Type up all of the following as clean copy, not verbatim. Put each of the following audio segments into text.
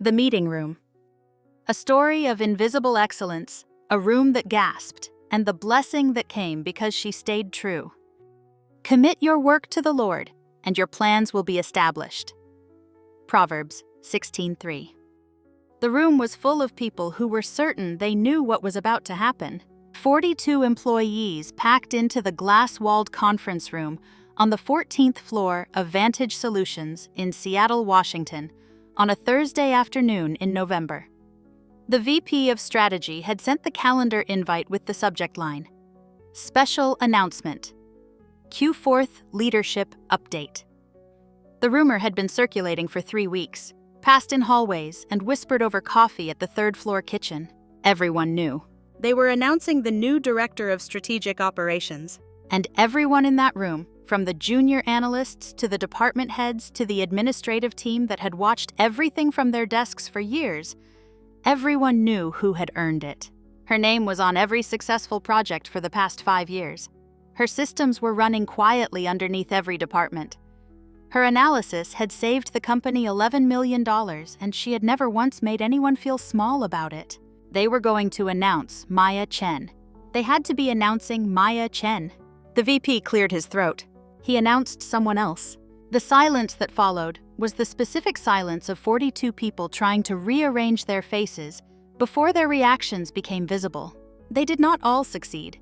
The meeting room. A story of invisible excellence, a room that gasped, and the blessing that came because she stayed true. Commit your work to the Lord, and your plans will be established. Proverbs 16:3. The room was full of people who were certain they knew what was about to happen. 42 employees packed into the glass-walled conference room on the 14th floor of Vantage Solutions in Seattle, Washington, on a Thursday afternoon in November. The VP of Strategy had sent the calendar invite with the subject line, Special Announcement, Q4th Leadership Update. The rumor had been circulating for 3 weeks, passed in hallways and whispered over coffee at the third-floor kitchen. Everyone knew. They were announcing the new Director of Strategic Operations. And everyone in that room, from the junior analysts to the department heads to the administrative team that had watched everything from their desks for years, everyone knew who had earned it. Her name was on every successful project for the past 5 years. Her systems were running quietly underneath every department. Her analysis had saved the company $11 million, and she had never once made anyone feel small about it. They were going to announce Maya Chen. They had to be announcing Maya Chen. The VP cleared his throat. He announced someone else. The silence that followed was the specific silence of 42 people trying to rearrange their faces before their reactions became visible. They did not all succeed.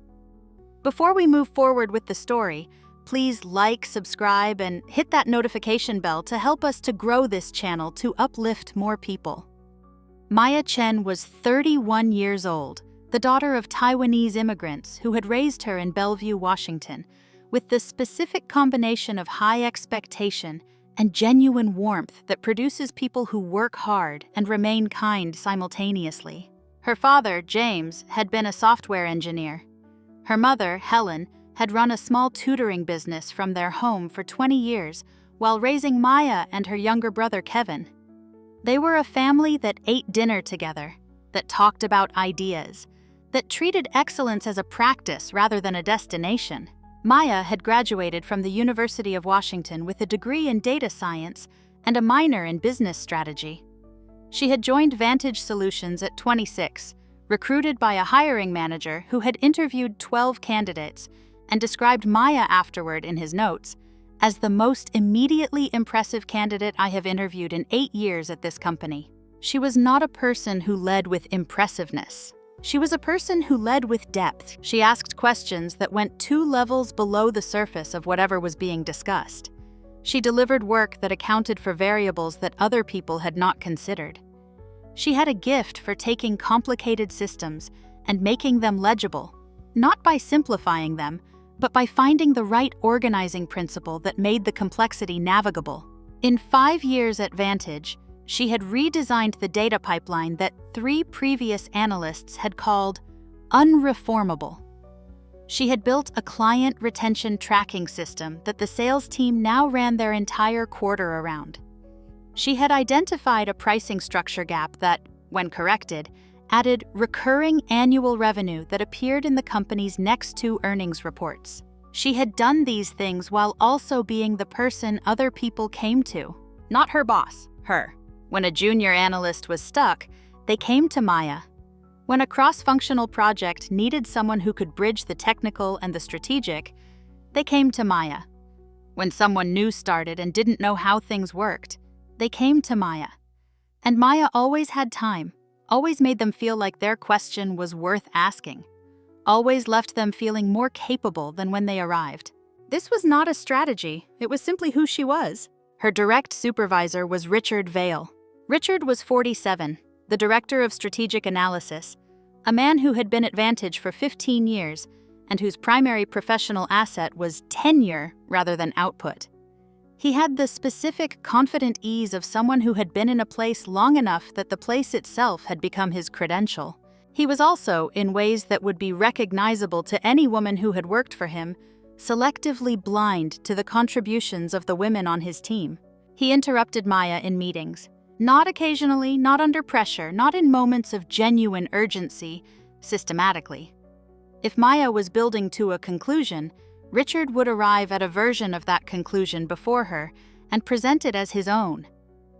Before we move forward with the story, please like, subscribe, and hit that notification bell to help us to grow this channel to uplift more people. Maya Chen was 31 years old, the daughter of Taiwanese immigrants who had raised her in Bellevue, Washington, with the specific combination of high expectation and genuine warmth that produces people who work hard and remain kind simultaneously. Her father, James, had been a software engineer. Her mother, Helen, had run a small tutoring business from their home for 20 years while raising Maya and her younger brother, Kevin. They were a family that ate dinner together, that talked about ideas, that treated excellence as a practice rather than a destination. Maya had graduated from the University of Washington with a degree in data science and a minor in business strategy. She had joined Vantage Solutions at 26, recruited by a hiring manager who had interviewed 12 candidates and described Maya afterward in his notes as the most immediately impressive candidate I have interviewed in 8 years at this company. She was not a person who led with impressiveness. She was a person who led with depth. She asked questions that went 2 levels below the surface of whatever was being discussed. She delivered work that accounted for variables that other people had not considered. She had a gift for taking complicated systems and making them legible, not by simplifying them, but by finding the right organizing principle that made the complexity navigable. In 5 years at Vantage, she had redesigned the data pipeline that 3 previous analysts had called unreformable. She had built a client retention tracking system that the sales team now ran their entire quarter around. She had identified a pricing structure gap that, when corrected, added recurring annual revenue that appeared in the company's next 2 earnings reports. She had done these things while also being the person other people came to. Not her boss, her. When a junior analyst was stuck, they came to Maya. When a cross-functional project needed someone who could bridge the technical and the strategic, they came to Maya. When someone new started and didn't know how things worked, they came to Maya. And Maya always had time. Always made them feel like their question was worth asking. Always left them feeling more capable than when they arrived. This was not a strategy, it was simply who she was. Her direct supervisor was Richard Vail. Richard was 47, the director of strategic analysis, a man who had been at Vantage for 15 years and whose primary professional asset was tenure rather than output. He had the specific, confident ease of someone who had been in a place long enough that the place itself had become his credential. He was also, in ways that would be recognizable to any woman who had worked for him, selectively blind to the contributions of the women on his team. He interrupted Maya in meetings, not occasionally, not under pressure, not in moments of genuine urgency, systematically. If Maya was building to a conclusion, Richard would arrive at a version of that conclusion before her and present it as his own.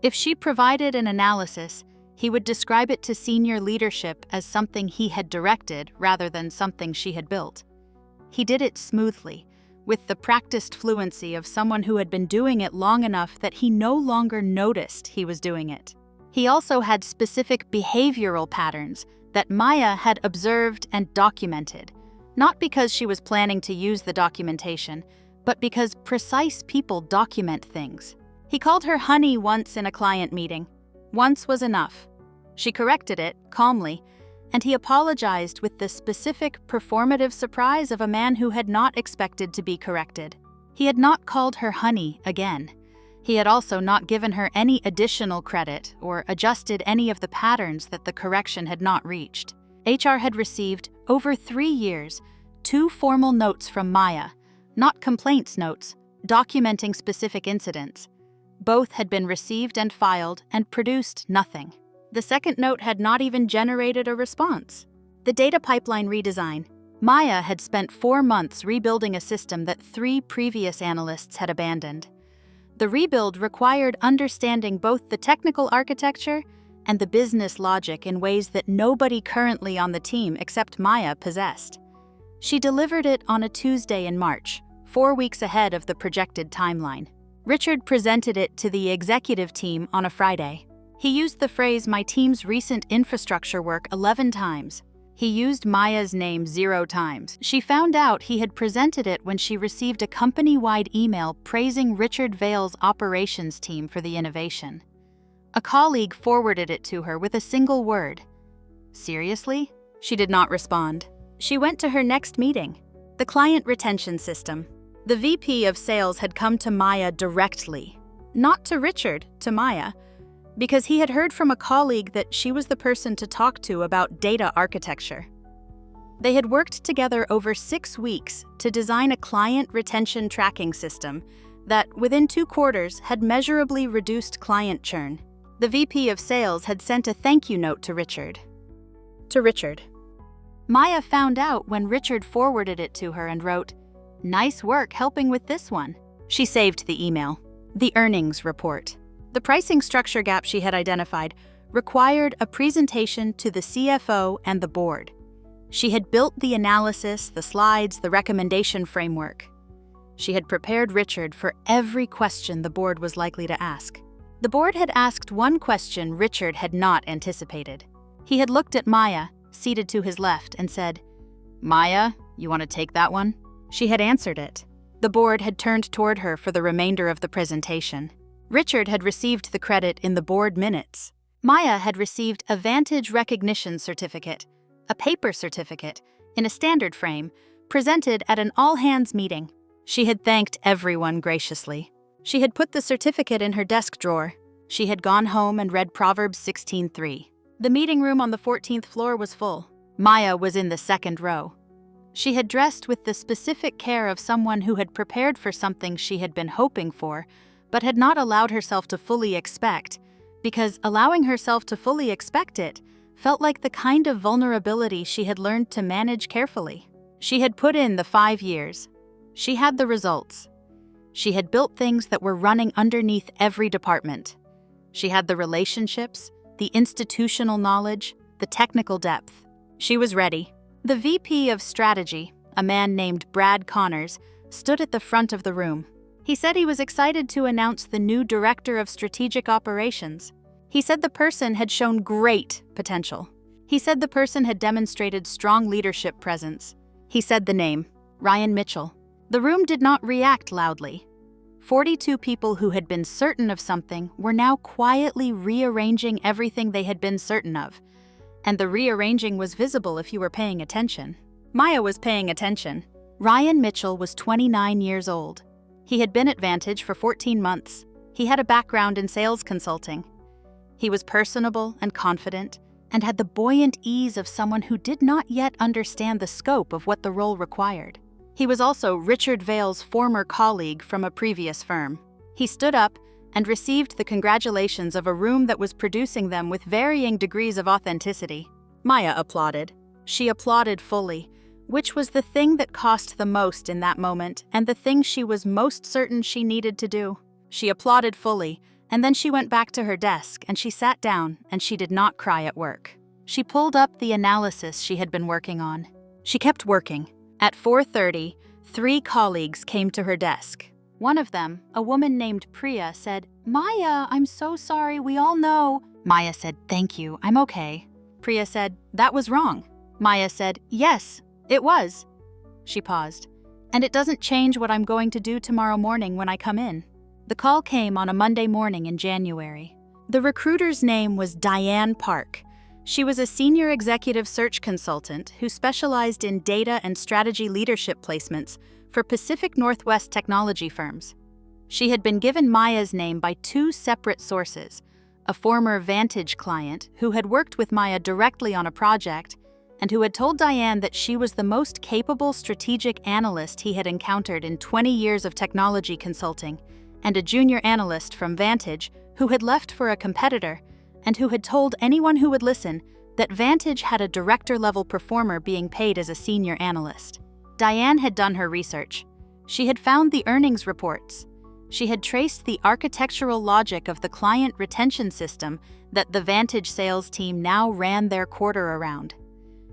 If she provided an analysis, He would describe it to senior leadership as something he had directed rather than something she had built. He did it smoothly, with the practiced fluency of someone who had been doing it long enough that he no longer noticed he was doing it. He also had specific behavioral patterns that Maya had observed and documented, not because she was planning to use the documentation, but because precise people document things. He called her honey once in a client meeting. Once was enough. She corrected it, calmly, and he apologized with the specific performative surprise of a man who had not expected to be corrected. He had not called her honey again. He had also not given her any additional credit or adjusted any of the patterns that the correction had not reached. HR had received, over 3 years, 2 formal notes from Maya, not complaints notes, documenting specific incidents. Both had been received and filed and produced nothing. The second note had not even generated a response. The data pipeline redesign. Maya had spent 4 months rebuilding a system that 3 previous analysts had abandoned. The rebuild required understanding both the technical architecture and the business logic in ways that nobody currently on the team except Maya possessed. She delivered it on a Tuesday in March, 4 weeks ahead of the projected timeline. Richard presented it to the executive team on a Friday. He used the phrase "my team's recent infrastructure work" 11 times. He used Maya's name 0 times. She found out he had presented it when she received a company-wide email praising Richard Vale's operations team for the innovation. A colleague forwarded it to her with a single word. Seriously? She did not respond. She went to her next meeting. The client retention system. The VP of sales had come to Maya directly. Not to Richard, to Maya, because he had heard from a colleague that she was the person to talk to about data architecture. They had worked together over 6 weeks to design a client retention tracking system that, within 2 quarters, had measurably reduced client churn. The VP of sales had sent a thank you note to Richard. Maya found out when Richard forwarded it to her and wrote, "Nice work helping with this one." She saved the email. The earnings report. The pricing structure gap she had identified required a presentation to the CFO and the board. She had built the analysis, the slides, the recommendation framework. She had prepared Richard for every question the board was likely to ask. The board had asked one question Richard had not anticipated. He had looked at Maya, seated to his left, and said, "Maya, you want to take that one?" She had answered it. The board had turned toward her for the remainder of the presentation. Richard had received the credit in the board minutes. Maya had received a Vantage Recognition Certificate, a paper certificate, in a standard frame, presented at an all-hands meeting. She had thanked everyone graciously. She had put the certificate in her desk drawer. She had gone home and read Proverbs 16:3. The meeting room on the 14th floor was full. Maya was in the 2nd row. She had dressed with the specific care of someone who had prepared for something she had been hoping for, but had not allowed herself to fully expect, because allowing herself to fully expect it felt like the kind of vulnerability she had learned to manage carefully. She had put in the 5 years. She had the results. She had built things that were running underneath every department. She had the relationships, the institutional knowledge, the technical depth. She was ready. The VP of Strategy, a man named Brad Connors, stood at the front of the room. He said he was excited to announce the new Director of Strategic Operations. He said the person had shown great potential. He said the person had demonstrated strong leadership presence. He said the name, Ryan Mitchell. The room did not react loudly. 42 people who had been certain of something were now quietly rearranging everything they had been certain of. And the rearranging was visible if you were paying attention. Maya was paying attention. Ryan Mitchell was 29 years old. He had been at Vantage for 14 months. He had a background in sales consulting. He was personable and confident, and had the buoyant ease of someone who did not yet understand the scope of what the role required. He was also Richard Vale's former colleague from a previous firm. He stood up and received the congratulations of a room that was producing them with varying degrees of authenticity. Maya applauded. She applauded fully, which was the thing that cost the most in that moment and the thing she was most certain she needed to do. She applauded fully, And then she went back to her desk and she sat down and she did not cry at work. She pulled up the analysis she had been working on. She kept working. At 4:30, 3 colleagues came to her desk. One of them, a woman named Priya, said, "Maya, I'm so sorry, we all know." Maya said, "Thank you, I'm okay." Priya said, "That was wrong." Maya said, "Yes, it was." She paused. "And it doesn't change what I'm going to do tomorrow morning when I come in." The call came on a Monday morning in January. The recruiter's name was Diane Park. She was a senior executive search consultant who specialized in data and strategy leadership placements for Pacific Northwest technology firms. She had been given Maya's name by 2 separate sources, a former Vantage client who had worked with Maya directly on a project and who had told Diane that she was the most capable strategic analyst he had encountered in 20 years of technology consulting, and a junior analyst from Vantage who had left for a competitor and who had told anyone who would listen that Vantage had a director-level performer being paid as a senior analyst. Diane had done her research. She had found the earnings reports. She had traced the architectural logic of the client retention system that the Vantage sales team now ran their quarter around.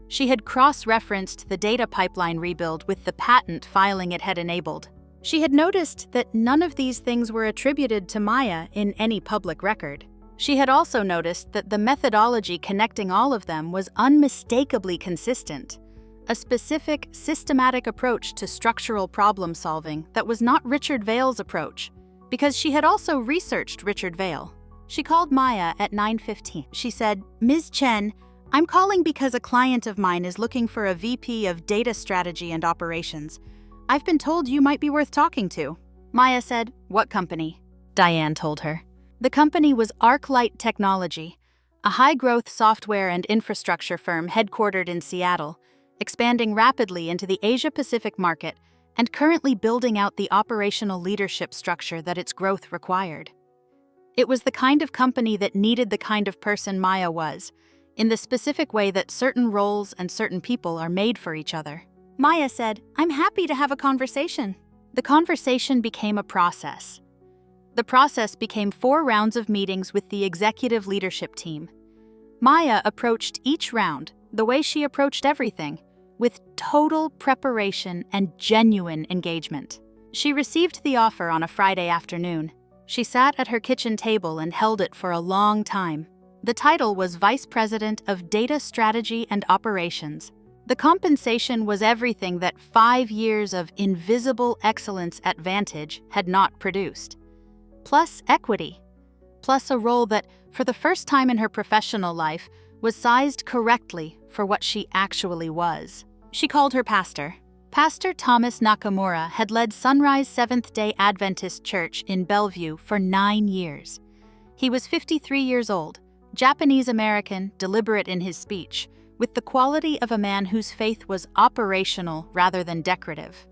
She had cross-referenced the data pipeline rebuild with the patent filing it had enabled. She had noticed that none of these things were attributed to Maya in any public record. She had also noticed that the methodology connecting all of them was unmistakably consistent, a specific, systematic approach to structural problem solving that was not Richard Vale's approach, because she had also researched Richard Vale. She called Maya at 9:15. She said, "Ms. Chen, I'm calling because a client of mine is looking for a VP of data strategy and operations. I've been told you might be worth talking to." Maya said, "What company?" Diane told her. The company was ArcLight Technology, a high-growth software and infrastructure firm headquartered in Seattle, expanding rapidly into the Asia-Pacific market and currently building out the operational leadership structure that its growth required. It was the kind of company that needed the kind of person Maya was, in the specific way that certain roles and certain people are made for each other. Maya said, "I'm happy to have a conversation." The conversation became a process. The process became 4 rounds of meetings with the executive leadership team. Maya approached each round the way she approached everything, with total preparation and genuine engagement. She received the offer on a Friday afternoon. She sat at her kitchen table and held it for a long time. The title was Vice President of Data Strategy and Operations. The compensation was everything that 5 years of invisible excellence at Vantage had not produced. Plus equity. Plus a role that, for the first time in her professional life, was sized correctly for what she actually was. She called her pastor. Pastor Thomas Nakamura had led Sunrise Seventh-day Adventist Church in Bellevue for 9 years. He was 53 years old, Japanese-American, deliberate in his speech, with the quality of a man whose faith was operational rather than decorative.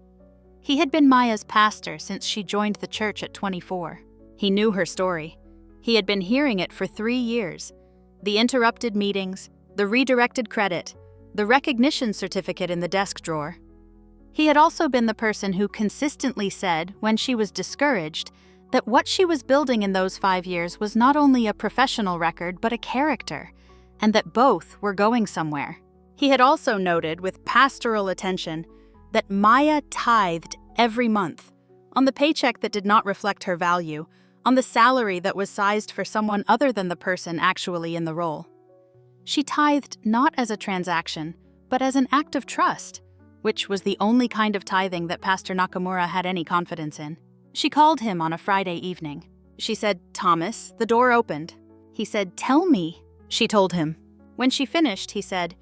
He had been Maya's pastor since she joined the church at 24. He knew her story. He had been hearing it for 3 years. The interrupted meetings, the redirected credit, the recognition certificate in the desk drawer. He had also been the person who consistently said, when she was discouraged, that what she was building in those 5 years was not only a professional record but a character, and that both were going somewhere. He had also noted with pastoral attention that Maya tithed every month, on the paycheck that did not reflect her value, on the salary that was sized for someone other than the person actually in the role. She tithed not as a transaction, but as an act of trust, which was the only kind of tithing that Pastor Nakamura had any confidence in. She called him on a Friday evening. She said, "Thomas," the door opened. He said, "Tell me," she told him. When she finished, he said,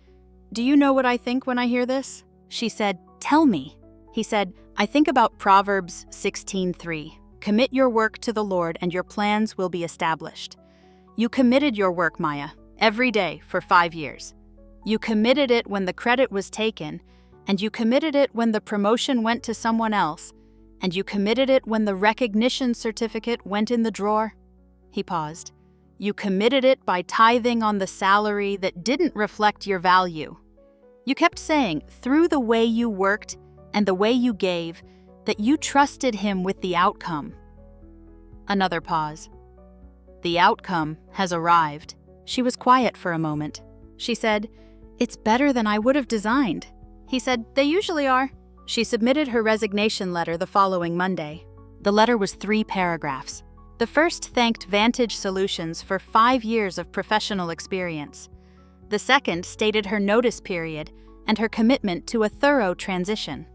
"Do you know what I think when I hear this?" She said, "Tell me." He said, "I think about Proverbs 16:3. Commit your work to the Lord and your plans will be established." You committed your work, Maya, every day for 5 years. You committed it when the credit was taken, and you committed it when the promotion went to someone else, and you committed it when the recognition certificate went in the drawer. He paused. You committed it by tithing on the salary that didn't reflect your value. You kept saying, through the way you worked and the way you gave, that you trusted him with the outcome. Another pause. The outcome has arrived. She was quiet for a moment. She said, "It's better than I would have designed." He said, "They usually are." She submitted her resignation letter the following Monday. The letter was 3 paragraphs. The first thanked Vantage Solutions for 5 years of professional experience. The second stated her notice period and her commitment to a thorough transition.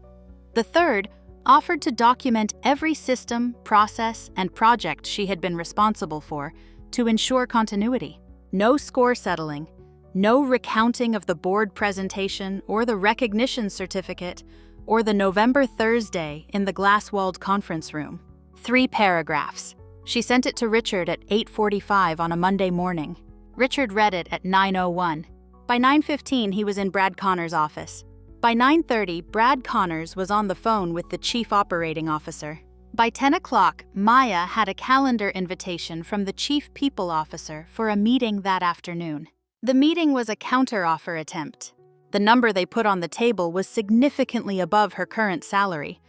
The third offered to document every system, process, and project she had been responsible for to ensure continuity. No score settling, no recounting of the board presentation or the recognition certificate or the November Thursday in the glass-walled conference room. 3 paragraphs. She sent it to Richard at 8:45 on a Monday morning. Richard read it at 9:01. By 9:15, he was in Brad Connor's office. By 9:30, Brad Connors was on the phone with the Chief Operating Officer. By 10 o'clock, Maya had a calendar invitation from the Chief People Officer for a meeting that afternoon. The meeting was a counteroffer attempt. The number they put on the table was significantly above her current salary,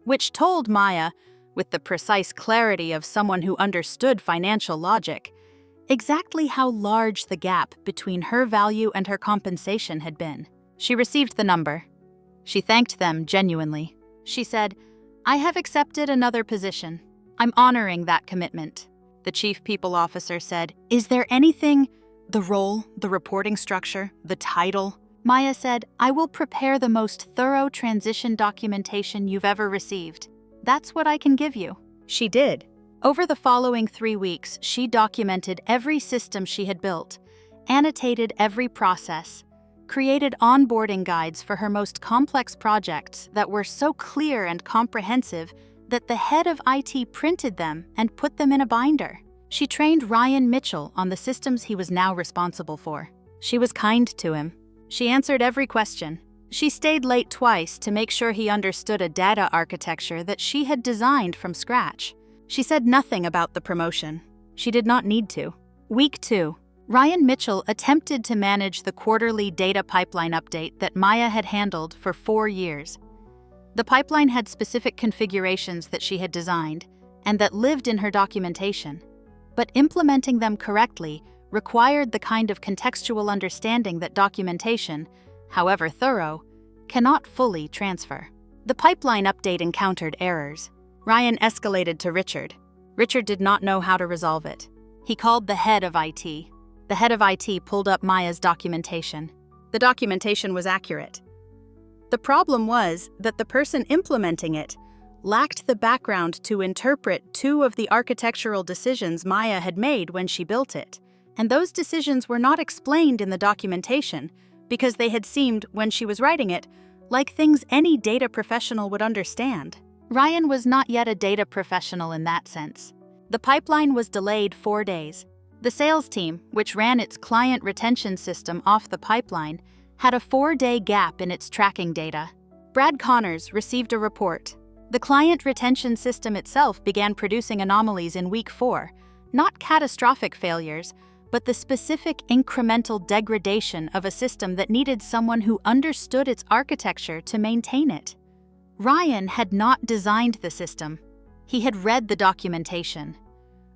which told Maya, with the precise clarity of someone who understood financial logic, exactly how large the gap between her value and her compensation had been. She received the number. She thanked them genuinely. She said, "I have accepted another position. I'm honoring that commitment." The Chief People Officer said, "Is there anything, the role, the reporting structure, the title?" Maya said, "I will prepare the most thorough transition documentation you've ever received. That's what I can give you." She did. Over the following 3 weeks, she documented every system she had built, annotated every process, created onboarding guides for her most complex projects that were so clear and comprehensive that the head of IT printed them and put them in a binder. She trained Ryan Mitchell on the systems he was now responsible for. She was kind to him. She answered every question. She stayed late twice to make sure he understood a data architecture that she had designed from scratch. She said nothing about the promotion. She did not need to. Week 2. Ryan Mitchell attempted to manage the quarterly data pipeline update that Maya had handled for 4 years. The pipeline had specific configurations that she had designed and that lived in her documentation, but implementing them correctly required the kind of contextual understanding that documentation, however thorough, cannot fully transfer. The pipeline update encountered errors. Ryan escalated to Richard. Richard did not know how to resolve it. He called the head of IT. The head of IT pulled up Maya's documentation. The documentation was accurate. The problem was that the person implementing it lacked the background to interpret 2 of the architectural decisions Maya had made when she built it, and those decisions were not explained in the documentation because they had seemed, when she was writing it, like things any data professional would understand. Ryan was not yet a data professional in that sense. The pipeline was delayed 4 days. The sales team, which ran its client retention system off the pipeline, had a 4-day gap in its tracking data. Brad Connors received a report. The client retention system itself began producing anomalies in week 4, not catastrophic failures, but the specific incremental degradation of a system that needed someone who understood its architecture to maintain it. Ryan had not designed the system. He had read the documentation.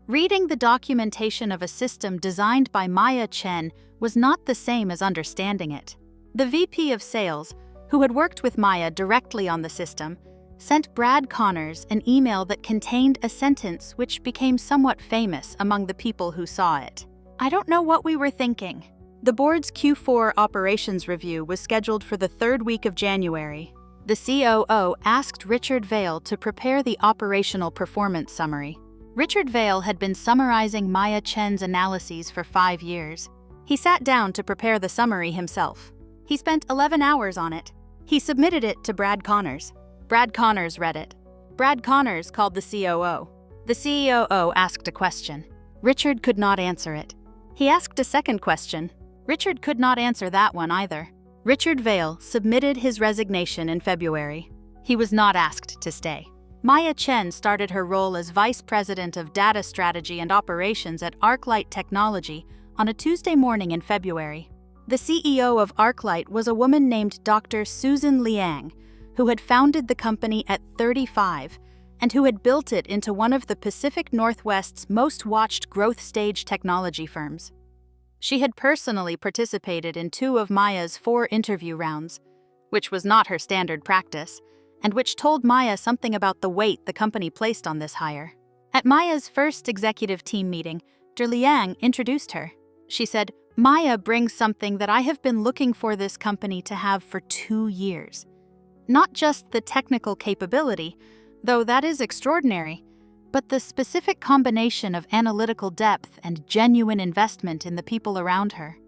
Reading the documentation of a system designed by Maya Chen was not the same as understanding it. The VP of Sales, who had worked with Maya directly on the system, sent Brad Connors an email that contained a sentence which became somewhat famous among the people who saw it. "I don't know what we were thinking." The board's Q4 operations review was scheduled for the 3rd week of January. The COO asked Richard Vale to prepare the operational performance summary. Richard Vale had been summarizing Maya Chen's analyses for 5 years. He sat down to prepare the summary himself. He spent 11 hours on it. He submitted it to Brad Connors. Brad Connors read it. Brad Connors called the COO. The COO asked a question. Richard could not answer it. He asked a second question. Richard could not answer that one either. Richard Vale submitted his resignation in February. He was not asked to stay. Maya Chen started her role as Vice President of Data Strategy and Operations at ArcLight Technology on a Tuesday morning in February. The CEO of ArcLight was a woman named Dr. Susan Liang, who had founded the company at 35 and who had built it into one of the Pacific Northwest's most watched growth stage technology firms. She had personally participated in 2 of Maya's 4 interview rounds, which was not her standard practice, and which told Maya something about the weight the company placed on this hire. At Maya's first executive team meeting, Liang introduced her. She said, "Maya brings something that I have been looking for this company to have for 2 years. Not just the technical capability, though that is extraordinary, but the specific combination of analytical depth and genuine investment in the people around her.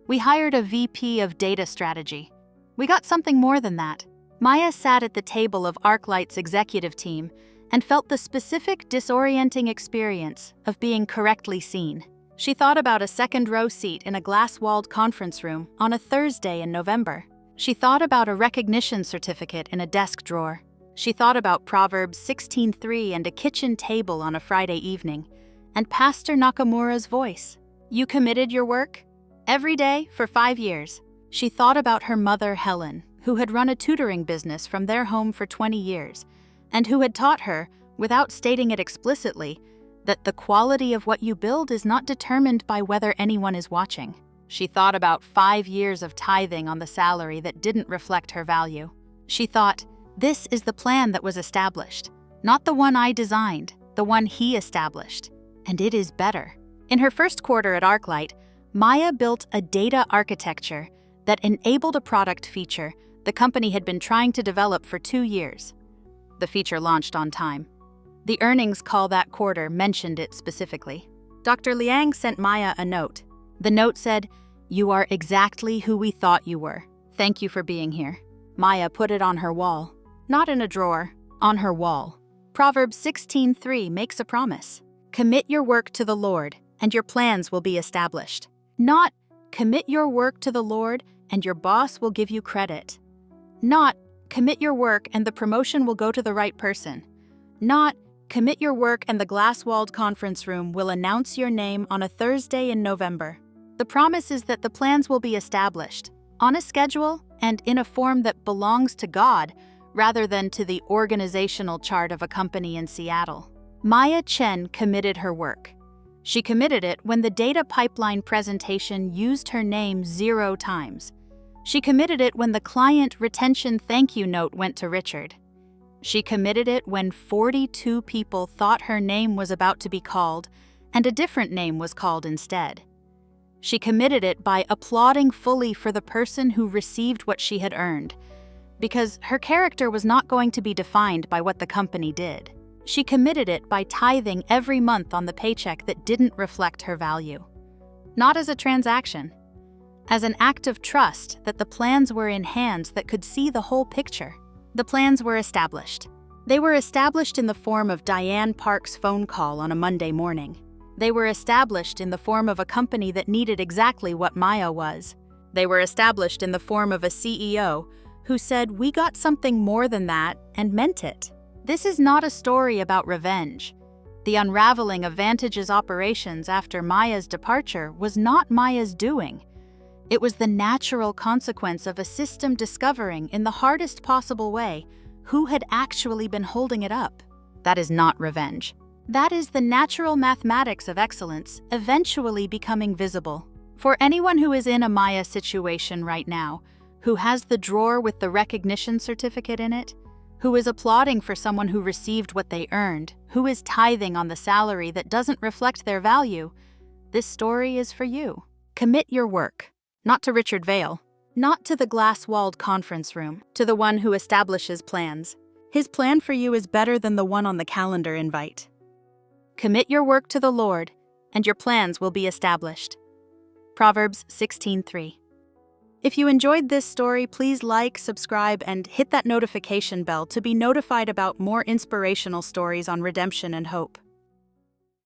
We hired a VP of data strategy. We got something more than that." Maya sat at the table of ArcLight's executive team and felt the specific disorienting experience of being correctly seen. She thought about a second-row seat in a glass-walled conference room on a Thursday in November. She thought about a recognition certificate in a desk drawer. She thought about Proverbs 16:3 and a kitchen table on a Friday evening, and Pastor Nakamura's voice. "You committed your work? Every day for 5 years." She thought about her mother, Helen, who had run a tutoring business from their home for 20 years, and who had taught her, without stating it explicitly, that the quality of what you build is not determined by whether anyone is watching. She thought about 5 years of tithing on the salary that didn't reflect her value. She thought, "This is the plan that was established, not the one I designed, the one he established, and it is better." In her first quarter at ArcLight, Maya built a data architecture that enabled a product feature the company had been trying to develop for 2 years. The feature launched on time. The earnings call that quarter mentioned it specifically. Dr. Liang sent Maya a note. The note said, "You are exactly who we thought you were. Thank you for being here." Maya put it on her wall. Not in a drawer, on her wall. Proverbs 16:3 makes a promise. "Commit your work to the Lord, and your plans will be established." Not, "Commit your work to the Lord, and your boss will give you credit." Not, "Commit your work and the promotion will go to the right person." Not, "Commit your work and the glass-walled conference room will announce your name on a Thursday in November." The promise is that the plans will be established, on a schedule and in a form that belongs to God, rather than to the organizational chart of a company in Seattle. Maya Chen committed her work. She committed it when the data pipeline presentation used her name 0 times. She committed it when the client retention thank you note went to Richard. She committed it when 42 people thought her name was about to be called and a different name was called instead. She committed it by applauding fully for the person who received what she had earned, because her character was not going to be defined by what the company did. She committed it by tithing every month on the paycheck that didn't reflect her value. Not as a transaction, as an act of trust that the plans were in hands that could see the whole picture. The plans were established. They were established in the form of Diane Park's phone call on a Monday morning. They were established in the form of a company that needed exactly what Maya was. They were established in the form of a CEO who said, "We got something more than that," and meant it. This is not a story about revenge. The unraveling of Vantage's operations after Maya's departure was not Maya's doing. It was the natural consequence of a system discovering, in the hardest possible way, who had actually been holding it up. That is not revenge. That is the natural mathematics of excellence eventually becoming visible. For anyone who is in a Maya situation right now, who has the drawer with the recognition certificate in it, who is applauding for someone who received what they earned, who is tithing on the salary that doesn't reflect their value, this story is for you. Commit your work. Not to Richard Vail, not to the glass-walled conference room, to the one who establishes plans. His plan for you is better than the one on the calendar invite. Commit your work to the Lord, and your plans will be established. Proverbs 16:3. If you enjoyed this story, please like, subscribe, and hit that notification bell to be notified about more inspirational stories on redemption and hope.